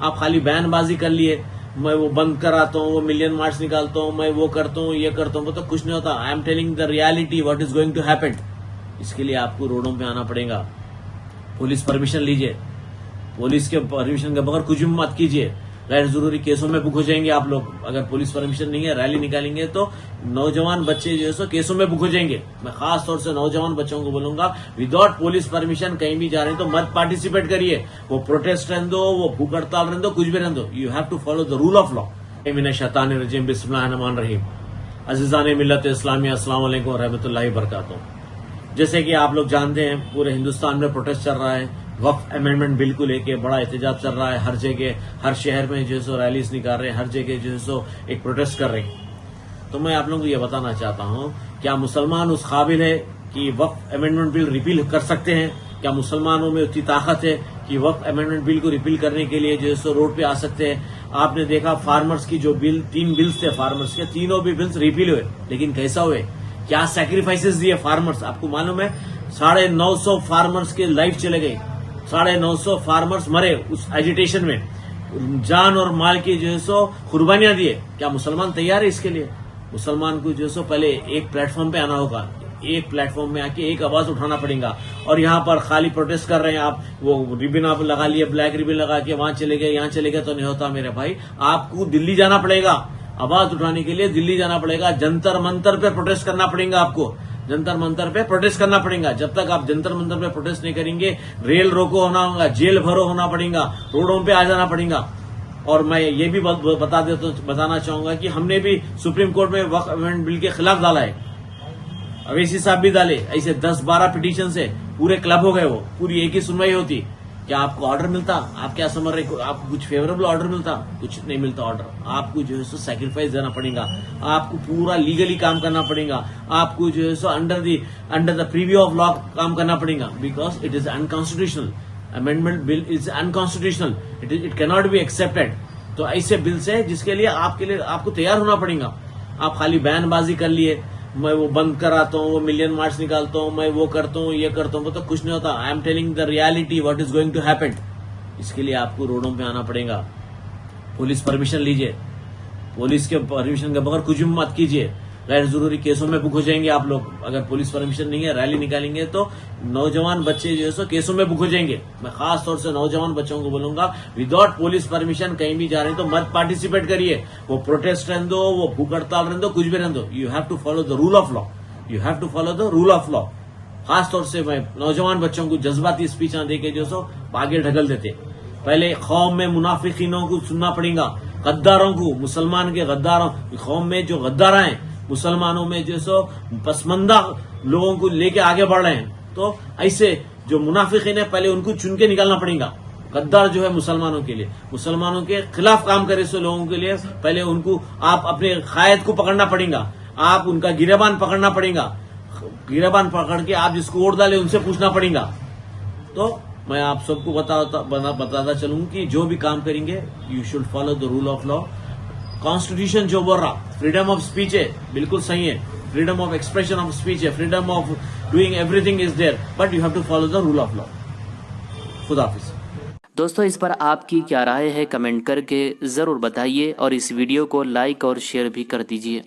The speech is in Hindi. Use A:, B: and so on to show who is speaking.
A: आप खाली बयानबाजी कर लिए, मैं वो बंद कराता हूँ, वो मिलियन मार्च निकालता हूँ, मैं वो करता हूँ, ये करता हूँ, वो तो कुछ नहीं होता। I am telling the reality what is going to happen. इसके लिए आपको रोडों पे आना पड़ेगा। पुलिस परमिशन लीजिए, पुलिस के परमिशन के बगैर कुछ भी मत कीजिए। गैर जरूरी केसों में बुक हो जाएंगे आप लोग। अगर पुलिस परमिशन नहीं है, रैली निकालेंगे तो नौजवान बच्चे जो है सो केसों में बुक हो जाएंगे। मैं खास तौर से नौजवान बच्चों को बोलूंगा, विदाउट पुलिस परमिशन कहीं भी जा रहे हैं तो मत पार्टिसिपेट करिए। वो प्रोटेस्ट रहने दो, वो भूख हड़ताल रहने दो, कुछ भी रहने दो, you have to follow the rule of law. मिन शैतानिर रजीम, बिस्मिल्लाहिर्रहमानिर्रहीम। अज़ीज़ान मिल्लत इस्लामिया, अस्सलाम वालेकुम व रहमतुल्लाहि व बरकातुहू। जैसे कि आप लोग जानते हैं, पूरे हिंदुस्तान में प्रोटेस्ट चल रहा है। वक्फ अमेंडमेंट बिल को लेके बड़ा एहतजाज चल रहा है। हर जगह, हर शहर में जो है सो रैलीज निकाल रहे हैं, हर जगह जो है सो एक प्रोटेस्ट कर रहे हैं। तो मैं आप लोगों को ये बताना चाहता हूं, क्या मुसलमान उस काबिल है कि वक्फ अमेंडमेंट बिल रिपील कर सकते हैं? क्या मुसलमानों में उतनी ताकत है कि वक्फ अमेंडमेंट बिल को रिपील करने के लिए जो है सो रोड पे आ सकते हैं? आपने देखा फार्मर्स की जो बिल, 3 बिल्स थे फार्मर्स के, तीनों भी बिल्स रिपील हुए, लेकिन कैसा हुए? क्या सैक्रिफाइसेस दिए फार्मर्स? आपको मालूम है 950 फार्मर्स के लाइफ चले गए, 950 फार्मर्स मरे उस एजिटेशन में, जान और माल की जो है सो कुर्बानियां दिए। क्या मुसलमान तैयार है इसके लिए? मुसलमान को जो है सो पहले एक प्लेटफॉर्म पे आना होगा, एक प्लेटफॉर्म में आके एक आवाज उठाना पड़ेगा। और यहाँ पर खाली प्रोटेस्ट कर रहे हैं आप, वो रिबिन आप लगा लिए, ब्लैक रिबिन लगा के वहां चले गए, यहाँ चले गए, तो नहीं होता मेरे भाई। आपको दिल्ली जाना पड़ेगा, आवाज उठाने के लिए दिल्ली जाना पड़ेगा, जंतर मंतर पे प्रोटेस्ट करना पड़ेगा आपको, जंतर मंतर पे प्रोटेस्ट करना पड़ेगा। जब तक आप जंतर मंतर पे प्रोटेस्ट नहीं करेंगे, रेल रोको होना होगा, जेल भरो होना पड़ेगा, रोडों पे आ जाना पड़ेगा। और मैं ये भी बताना चाहूंगा कि हमने भी सुप्रीम कोर्ट में वक्फ अमेंडमेंट बिल के खिलाफ डाला है, अवैसी साहब भी डाले। ऐसे 10-12 पिटीशन से पूरे क्लब हो गए, वो पूरी एक ही सुनवाई होती। क्या आपको ऑर्डर मिलता? आप क्या समझ रहे? आपको कुछ फेवरेबल ऑर्डर मिलता? कुछ नहीं मिलता ऑर्डर। आपको जो है सो सैक्रिफाइस देना पड़ेगा, आपको पूरा लीगली काम करना पड़ेगा, आपको जो है so under the preview of law काम करना पड़ेगा, because it is unconstitutional. Amendment bill is unconstitutional, it cannot be accepted. तो ऐसे बिल से जिसके लिए आपको तैयार होना पड़ेगा। आप खाली बयानबाजी कर लिए, मैं वो बंद कराता हूँ, वो मिलियन मार्च निकालता हूँ, मैं वो करता हूँ, ये करता हूँ, वो तो कुछ नहीं होता। I am telling the reality what is going to happen. इसके लिए आपको रोडों पे आना पड़ेगा। पुलिस परमिशन लीजिए, पुलिस के परमिशन के बगैर कुछ भी मत कीजिए। गैर जरूरी केसों में बुक हो जाएंगे आप लोग। अगर पुलिस परमिशन नहीं है, रैली निकालेंगे तो नौजवान बच्चे जो है सो केसों में बुक हो जाएंगे। मैं खास तौर से नौजवान बच्चों को बोलूंगा, विदाउट पुलिस परमिशन कहीं भी जा रहे हैं तो मत पार्टिसिपेट करिए। वो प्रोटेस्ट रहने दो, वो भूख हड़ताल रहने दो, कुछ भी रहने दो, you have to follow the rule of law, you have to follow the rule of law. खास तौर से मैं नौजवान बच्चों को जज्बाती स्पीच देके जो सो आगे ढकल देते। पहले कौम में मुनाफिकीनों को सुनना पड़ेगा, गद्दारों को, मुसलमान के गद्दारों, कौम में जो गद्दार हैं, मुसलमानों में जो सो पसमंदा लोगों को लेके आगे बढ़ रहे हैं, तो ऐसे जो मुनाफिकीन है पहले उनको चुन के निकालना पड़ेगा। गद्दार जो है मुसलमानों के लिए, मुसलमानों के खिलाफ काम करे सो लोगों के लिए पहले उनको आप अपने कायद को पकड़ना पड़ेगा, आप उनका गिरेबान पकड़ना पड़ेगा। गिरेबान पकड़ के आप जिसको वोट डाले उनसे पूछना पड़ेगा। तो मैं आप सबको बताता चलूं कि जो भी काम करेंगे, you should follow the rule of law. Constitution जो बोल रहा फ्रीडम ऑफ स्पीच है, बिल्कुल सही है, freedom of expression of speech है, freedom of doing everything is there, but you have to follow the rule of law. खुदा हाफिज।
B: दोस्तों, इस पर आपकी क्या राय है कमेंट करके ज़रूर बताइए और इस वीडियो को लाइक और शेयर भी कर दीजिए।